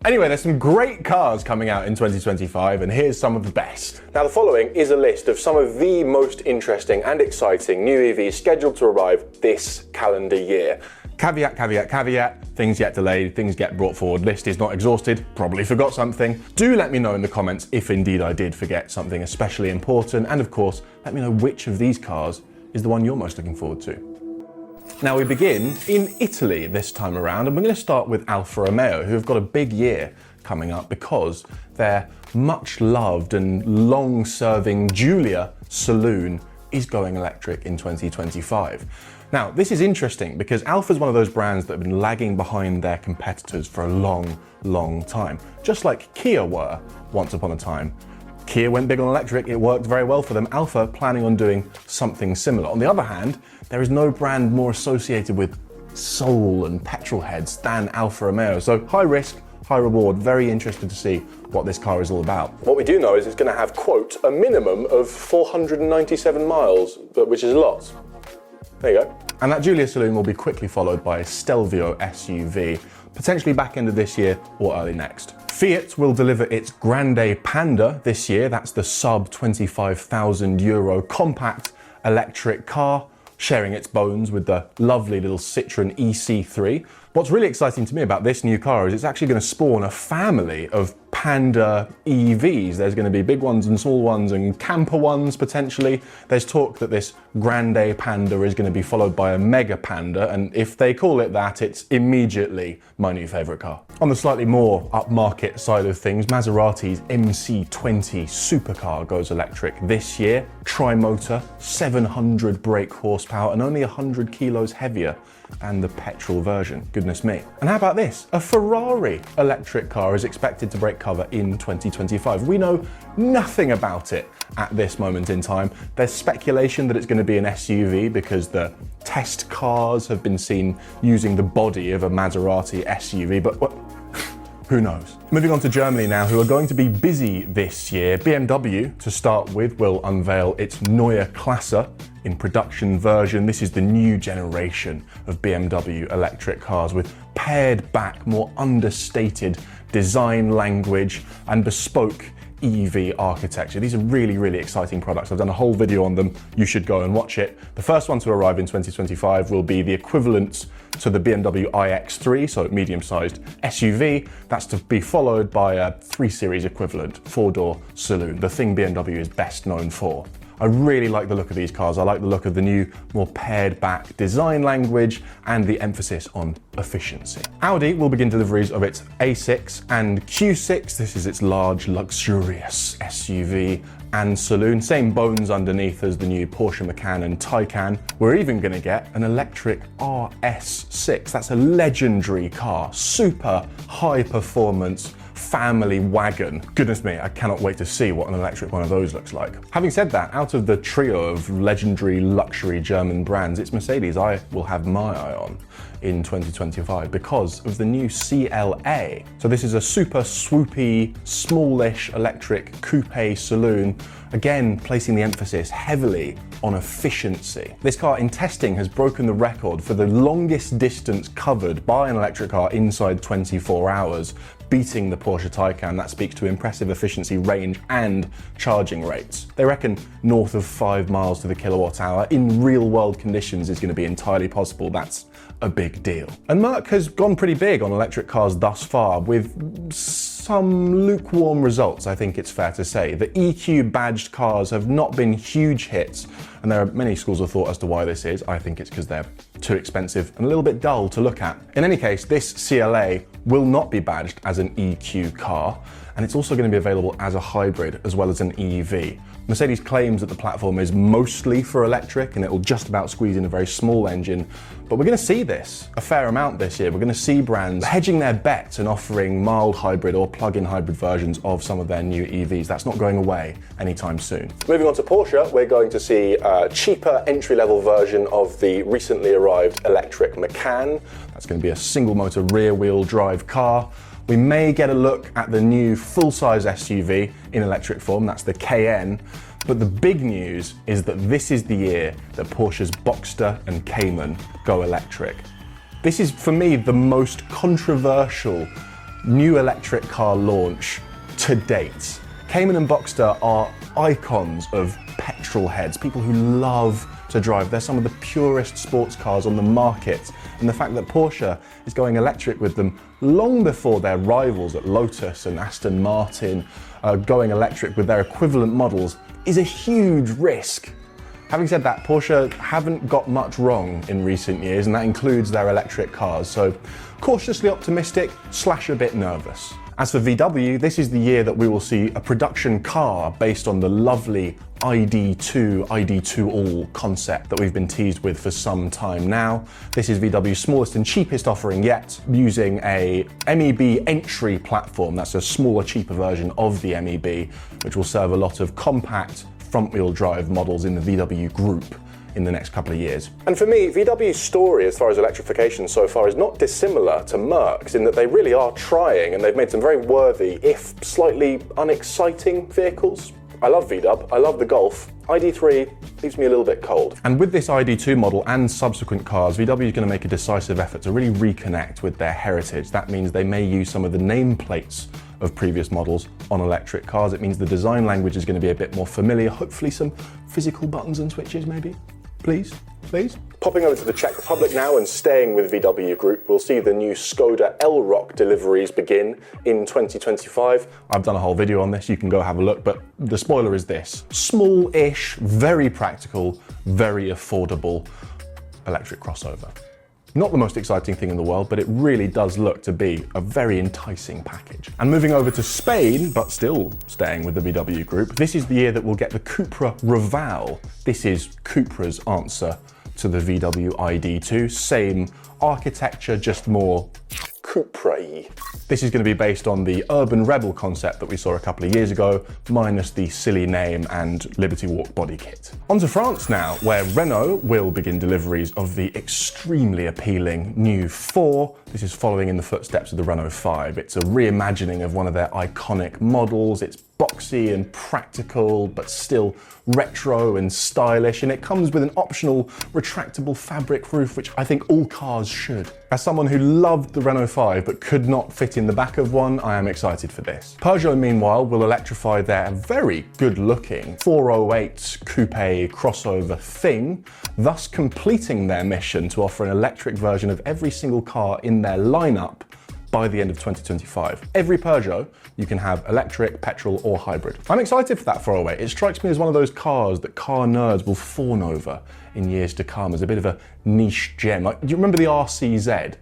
Anyway, there's some great cars coming out in 2025, and here's some of the best. Now, the following is a list of some of the most interesting and exciting new EVs scheduled to arrive this calendar year. Caveat, caveat, caveat, things get delayed, things get brought forward, list is not exhausted, probably forgot something. Do let me know in the comments if indeed I did forget something especially important, and of course, let me know which of these cars is the one you're most looking forward to. Now we begin in Italy this time around, and we're going to start with Alfa Romeo, who have got a big year coming up because their much loved and long-serving Giulia saloon is going electric in 2025. Now, this is interesting because Alfa is one of those brands that have been lagging behind their competitors for a long, long time, just like Kia were once upon a time. Kia went big on electric, it worked very well for them. Alfa planning on doing something similar. On the other hand, there is no brand more associated with soul and petrol heads than Alfa Romeo. So high risk, high reward, very interested to see what this car is all about. What we do know is it's going to have, quote, a minimum of 497 miles, which is a lot. There you go. And that Giulia saloon will be quickly followed by a Stelvio SUV, potentially back end of this year or early next. Fiat will deliver its Grande Panda this year. That's the sub €25,000 compact electric car, sharing its bones with the lovely little Citroën EC3. What's really exciting to me about this new car is it's actually going to spawn a family of Panda EVs. There's going to be big ones and small ones and camper ones potentially. There's talk that this Grande Panda is going to be followed by a Mega Panda, and if they call it that, it's immediately my new favourite car. On the slightly more upmarket side of things, Maserati's MC20 supercar goes electric this year. Tri-motor, 700 brake horsepower and only 100 kilos heavier than the petrol version. Goodness me. And how about this? A Ferrari electric car is expected to break cover in 2025. We know nothing about it at this moment in time. There's speculation that it's going to be an SUV because the test cars have been seen using the body of a Maserati SUV, but who knows? Moving on to Germany now, who are going to be busy this year. BMW, to start with, will unveil its Neue Klasse in production version. This is the new generation of BMW electric cars with pared back, more understated design language and bespoke EV architecture. These are really, really exciting products. I've done a whole video on them. You should go and watch it. The first one to arrive in 2025 will be the equivalent to the BMW iX3, so medium-sized SUV. That's to be followed by a 3 Series equivalent 4-door saloon, the thing BMW is best known for. I really like the look of these cars. I like the look of the new, more pared back design language and the emphasis on efficiency. Audi will begin deliveries of its A6 and Q6. This is its large, luxurious SUV and saloon. Same bones underneath as the new Porsche Macan and Taycan. We're even going to get an electric RS6. That's a legendary car, super high performance family wagon. Goodness me, I cannot wait to see what an electric one of those looks like. Having said that, out of the trio of legendary luxury German brands, it's Mercedes I will have my eye on in 2025 because of the new CLA. So this is a super swoopy, smallish electric coupe saloon, again placing the emphasis heavily on efficiency. This car in testing has broken the record for the longest distance covered by an electric car inside 24 hours, beating the Porsche Taycan. That speaks to impressive efficiency, range and charging rates. They reckon north of 5 miles to the kilowatt hour in real world conditions is going to be entirely possible. That's a big deal. And Merc has gone pretty big on electric cars thus far, with some lukewarm results, I think it's fair to say. The EQ badged cars have not been huge hits, and there are many schools of thought as to why this is. I think it's because they're too expensive and a little bit dull to look at. In any case, this CLA will not be badged as an EQ car, and it's also going to be available as a hybrid as well as an EV. Mercedes claims that the platform is mostly for electric and it will just about squeeze in a very small engine, but we're going to see this a fair amount this year. We're going to see brands hedging their bets and offering mild hybrid or plug-in hybrid versions of some of their new EVs. That's not going away anytime soon. Moving on to Porsche, we're going to see a cheaper entry-level version of the recently arrived electric Macan. That's going to be a single-motor rear-wheel drive car. We may get a look at the new full-size SUV in electric form, that's the Cayenne, but the big news is that this is the year that Porsche's Boxster and Cayman go electric. This is, for me, the most controversial new electric car launch to date. Cayman and Boxster are icons of petrol heads, people who love to drive. They're some of the purest sports cars on the market, and the fact that Porsche is going electric with them long before their rivals at Lotus and Aston Martin are going electric with their equivalent models is a huge risk. Having said that, Porsche haven't got much wrong in recent years, and that includes their electric cars, so cautiously optimistic / a bit nervous. As for VW, this is the year that we will see a production car based on the lovely ID.2, ID.2 All concept that we've been teased with for some time now. This is VW's smallest and cheapest offering yet, using a MEB entry platform. That's a smaller, cheaper version of the MEB, which will serve a lot of compact front-wheel drive models in the VW group in the next couple of years. And for me, VW's story as far as electrification so far is not dissimilar to Merc's in that they really are trying, and they've made some very worthy, if slightly unexciting vehicles. I love VW, I love the Golf. ID.3 leaves me a little bit cold. And with this ID.2 model and subsequent cars, VW is going to make a decisive effort to really reconnect with their heritage. That means they may use some of the nameplates of previous models on electric cars. It means the design language is going to be a bit more familiar, hopefully some physical buttons and switches maybe. Please. Popping over to the Czech Republic now and staying with VW Group, we'll see the new Skoda Elroq deliveries begin in 2025. I've done a whole video on this, you can go have a look, but the spoiler is this. Small-ish, very practical, very affordable electric crossover. Not the most exciting thing in the world, but it really does look to be a very enticing package. And moving over to Spain, but still staying with the VW Group, this is the year that we'll get the Cupra Raval. This is Cupra's answer to the VW ID.2. Same architecture, just more Cupra-y. This is going to be based on the Urban Rebel concept that we saw a couple of years ago, minus the silly name and Liberty Walk body kit. On to France now, where Renault will begin deliveries of the extremely appealing new 4. This is following in the footsteps of the Renault 5. It's a reimagining of one of their iconic models. It's boxy and practical, but still retro and stylish, and it comes with an optional retractable fabric roof, which I think all cars should. As someone who loved the Renault 5 but could not fit in the back of one, I am excited for this. Peugeot, meanwhile, will electrify their very good-looking 408 coupe crossover thing, thus completing their mission to offer an electric version of every single car in their lineup by the end of 2025. Every Peugeot, you can have electric, petrol, or hybrid. I'm excited for that 408. It strikes me as one of those cars that car nerds will fawn over in years to come as a bit of a niche gem. Like, do you remember the RCZ?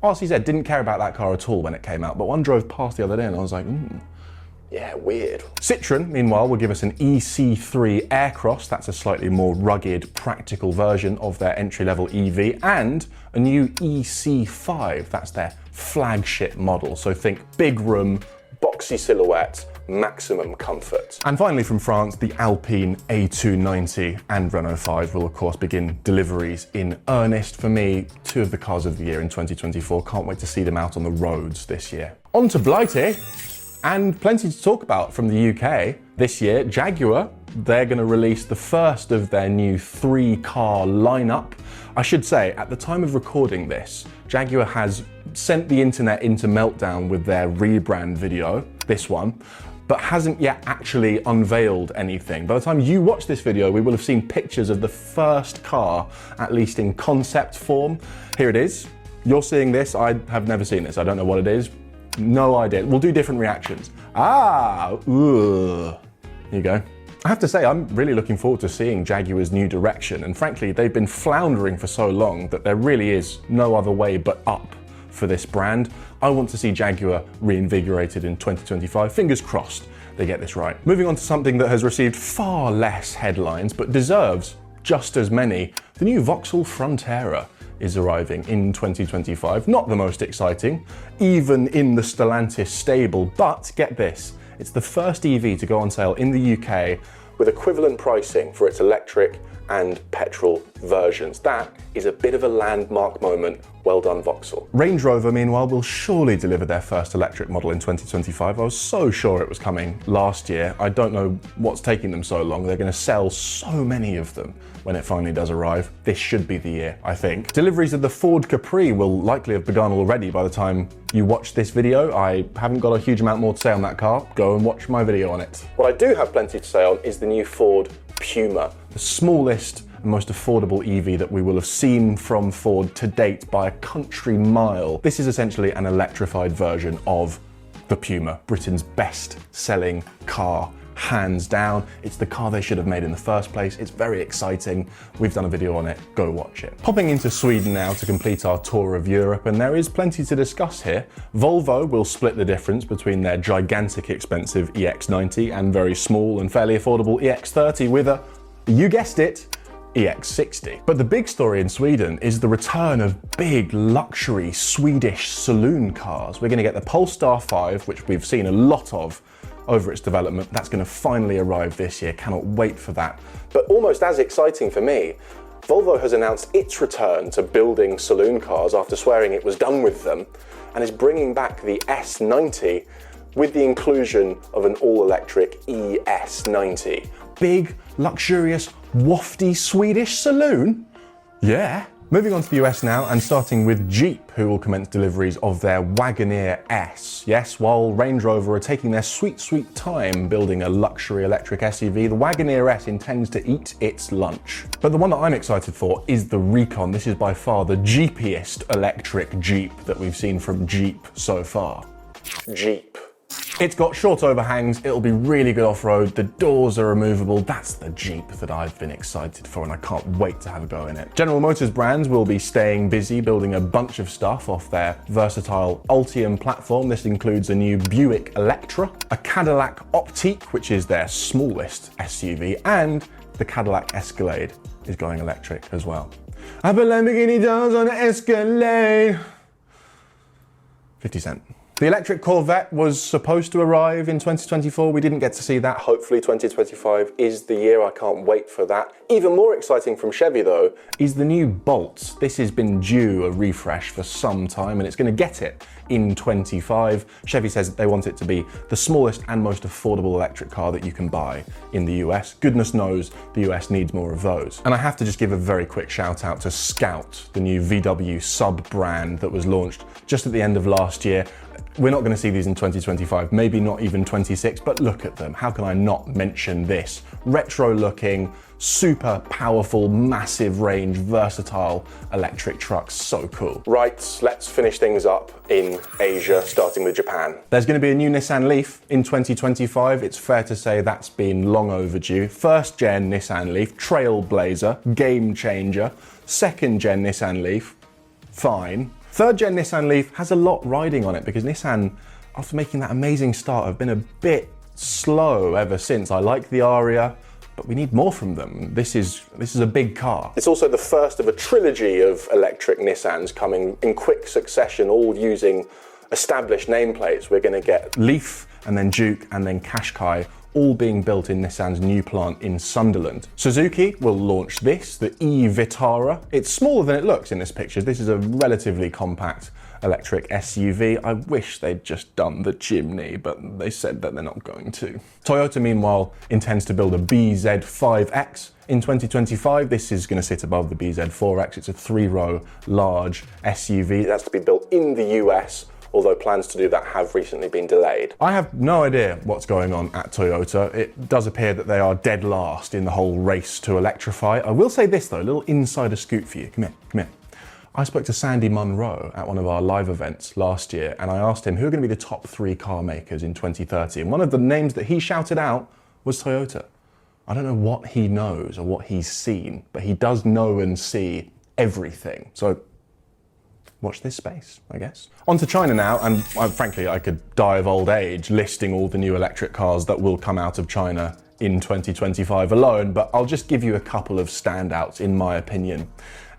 RCZ didn't care about that car at all when it came out, but one drove past the other day and I was like, yeah, weird. Citroën, meanwhile, will give us an EC3 Aircross. That's a slightly more rugged, practical version of their entry-level EV, and a new EC5. That's their flagship model. So think big room, boxy silhouette, maximum comfort. And finally from France, the Alpine A290 and Renault 5 will of course begin deliveries in earnest. For me, 2 of the cars of the year in 2024. Can't wait to see them out on the roads this year. On to Blighty. And plenty to talk about from the UK. This year, Jaguar, they're going to release the first of their new 3-car lineup. I should say, at the time of recording this, Jaguar has sent the internet into meltdown with their rebrand video, this one, but hasn't yet actually unveiled anything. By the time you watch this video, we will have seen pictures of the first car, at least in concept form. Here it is. You're seeing this. I have never seen this. I don't know what it is. No idea. We'll do different reactions. Here you go. I have to say, I'm really looking forward to seeing Jaguar's new direction, and frankly, they've been floundering for so long that there really is no other way but up for this brand. I want to see Jaguar reinvigorated in 2025. Fingers crossed they get this right. Moving on to something that has received far less headlines, but deserves just as many. The new Vauxhall Frontera is arriving in 2025. Not the most exciting, even in the Stellantis stable, but get this, it's the first EV to go on sale in the UK with equivalent pricing for its electric and petrol versions. That is a bit of a landmark moment. Well done, Vauxhall. Range Rover, meanwhile, will surely deliver their first electric model in 2025. I was so sure it was coming last year. I don't know what's taking them so long. They're going to sell so many of them when it finally does arrive. This should be the year, I think. Deliveries of the Ford Capri will likely have begun already by the time you watched this video. I haven't got a huge amount more to say on that car. Go and watch my video on it. What I do have plenty to say on is the new Ford Puma, the smallest and most affordable EV that we will have seen from Ford to date by a country mile. This is essentially an electrified version of the Puma, Britain's best-selling car, hands down. It's the car they should have made in the first place. It's very exciting. We've done a video on it. Go watch it. Popping into Sweden now to complete our tour of Europe, and there is plenty to discuss here. Volvo will split the difference between their gigantic expensive EX90 and very small and fairly affordable EX30 with a, you guessed it, EX60. But the big story in Sweden is the return of big luxury Swedish saloon cars. We're going to get the Polestar 5, which we've seen a lot of over its development. That's going to finally arrive this year. Cannot wait for that. But almost as exciting for me, Volvo has announced its return to building saloon cars after swearing it was done with them, and is bringing back the S90 with the inclusion of an all-electric ES90. Big, luxurious, wafty Swedish saloon? Yeah. Moving on to the US now, and starting with Jeep, who will commence deliveries of their Wagoneer S. Yes, while Range Rover are taking their sweet, sweet time building a luxury electric SUV, the Wagoneer S intends to eat its lunch. But the one that I'm excited for is the Recon. This is by far the Jeepiest electric Jeep that we've seen from Jeep so far. Jeep. It's got short overhangs, it'll be really good off-road, the doors are removable. That's the Jeep that I've been excited for, and I can't wait to have a go in it. General Motors brands will be staying busy building a bunch of stuff off their versatile Ultium platform. This includes a new Buick Electra, a Cadillac Optiq, which is their smallest SUV, and the Cadillac Escalade is going electric as well. I put Lamborghini doors on an Escalade. 50 Cent. The electric Corvette was supposed to arrive in 2024. We didn't get to see that. Hopefully 2025 is the year. I can't wait for that. Even more exciting from Chevy though is the new Bolt. This has been due a refresh for some time, and it's going to get it in 25. Chevy says that they want it to be the smallest and most affordable electric car that you can buy in the US. Goodness knows the US needs more of those. And I have to just give a very quick shout out to Scout, the new VW sub brand that was launched just at the end of last year. We're not going to see these in 2025, maybe not even 26, but look at them. How can I not mention this? Retro looking, super powerful, massive range, versatile electric trucks. So cool. Right, let's finish things up in Asia, starting with Japan. There's going to be a new Nissan Leaf in 2025. It's fair to say that's been long overdue. First gen Nissan Leaf, trailblazer, game changer. Second gen Nissan Leaf, fine. Third gen Nissan Leaf has a lot riding on it because Nissan, after making that amazing start, have been a bit slow ever since. I like the Ariya, but we need more from them. This is a big car. It's also the first of a trilogy of electric Nissans coming in quick succession, all using established nameplates. We're going to get Leaf, and then Juke, and then Qashqai, all being built in Nissan's new plant in Sunderland. Suzuki will launch this, the e-Vitara. It's smaller than it looks in this picture. This is a relatively compact electric SUV. I wish they'd just done the chimney, but they said that they're not going to. Toyota, meanwhile, intends to build a BZ5X in 2025. This is going to sit above the BZ4X. It's a 3-row large SUV. It has to be built in the US, although plans to do that have recently been delayed. I have no idea what's going on at Toyota. It does appear that they are dead last in the whole race to electrify. I will say this though, a little insider scoop for you. Come here. I spoke to Sandy Munro at one of our live events last year, and I asked him who are going to be the top 3 car makers in 2030, and one of the names that he shouted out was Toyota. I don't know what he knows or what he's seen, but he does know and see everything. So watch this space, I guess. On to China now, and frankly, I could die of old age listing all the new electric cars that will come out of China in 2025 alone, but I'll just give you a couple of standouts in my opinion.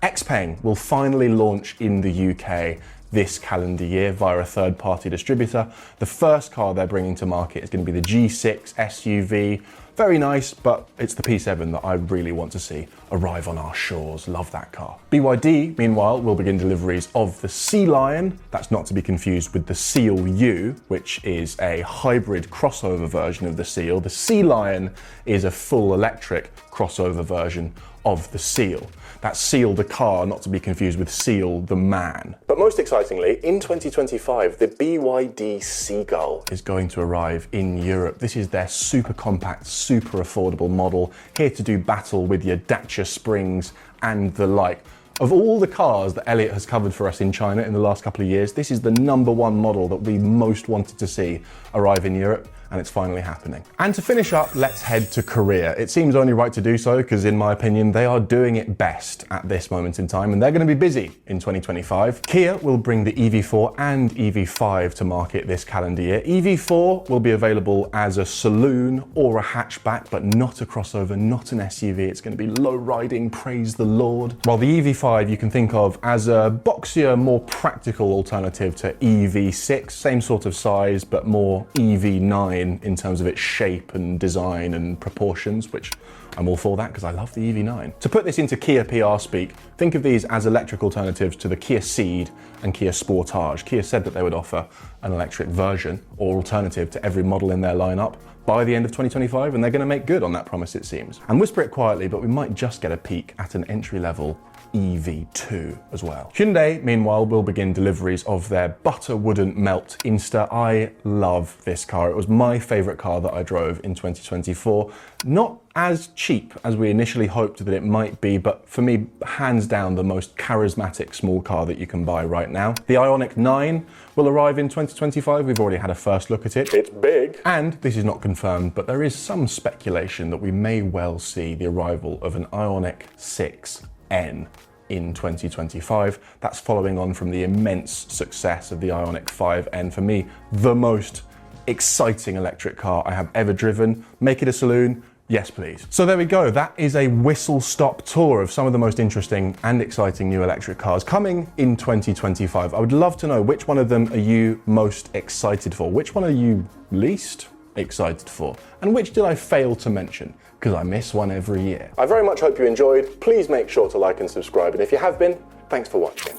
XPeng will finally launch in the UK this calendar year via a third-party distributor. The first car they're bringing to market is going to be the G6 SUV. Very nice, but it's the P7 that I really want to see arrive on our shores. Love that car. BYD, meanwhile, will begin deliveries of the Sea Lion. That's not to be confused with the Seal U, which is a hybrid crossover version of the Seal. The Sea Lion is a full electric crossover version of the Seal. That's Seal the car, not to be confused with Seal the man. But most excitingly, in 2025, the BYD Seagull is going to arrive in Europe. This is their super compact, super affordable model, here to do battle with your Dacia Springs and the like. Of all the cars that Elliott has covered for us in China in the last couple of years, this is the #1 model that we most wanted to see arrive in Europe, and it's finally happening. And to finish up, let's head to Korea. It seems only right to do so because, in my opinion, they are doing it best at this moment in time, and they're going to be busy in 2025. Kia will bring the EV4 and EV5 to market this calendar year. EV4 will be available as a saloon or a hatchback, but not a crossover, not an SUV. It's going to be low riding, praise the Lord. While the EV5 you can think of as a boxier, more practical alternative to EV6, same sort of size, but more EV9 in terms of its shape and design and proportions, which I'm all for that because I love the EV9. To put this into Kia PR speak, think of these as electric alternatives to the Kia Ceed and Kia Sportage. Kia said that they would offer an electric version or alternative to every model in their lineup by the end of 2025, and they're going to make good on that promise, it seems. And whisper it quietly, but we might just get a peek at an entry-level EV2 as well. Hyundai, meanwhile, will begin deliveries of their butter wouldn't melt Insta. I love this car. It was my favorite car that I drove in 2024. Not as cheap as we initially hoped that it might be, but for me, hands down, the most charismatic small car that you can buy right now. The Ioniq 9 will arrive in 2025. We've already had a first look at it. It's big. And this is not confirmed, but there is some speculation that we may well see the arrival of an Ioniq 6N in 2025. That's following on from the immense success of the Ioniq 5N. For me, the most exciting electric car I have ever driven. Make it a saloon. Yes, please. So there we go. That is a whistle-stop tour of some of the most interesting and exciting new electric cars coming in 2025. I would love to know, which one of them are you most excited for? Which one are you least excited for? And which did I fail to mention? Because I miss one every year. I very much hope you enjoyed. Please make sure to like and subscribe. And if you have been, thanks for watching.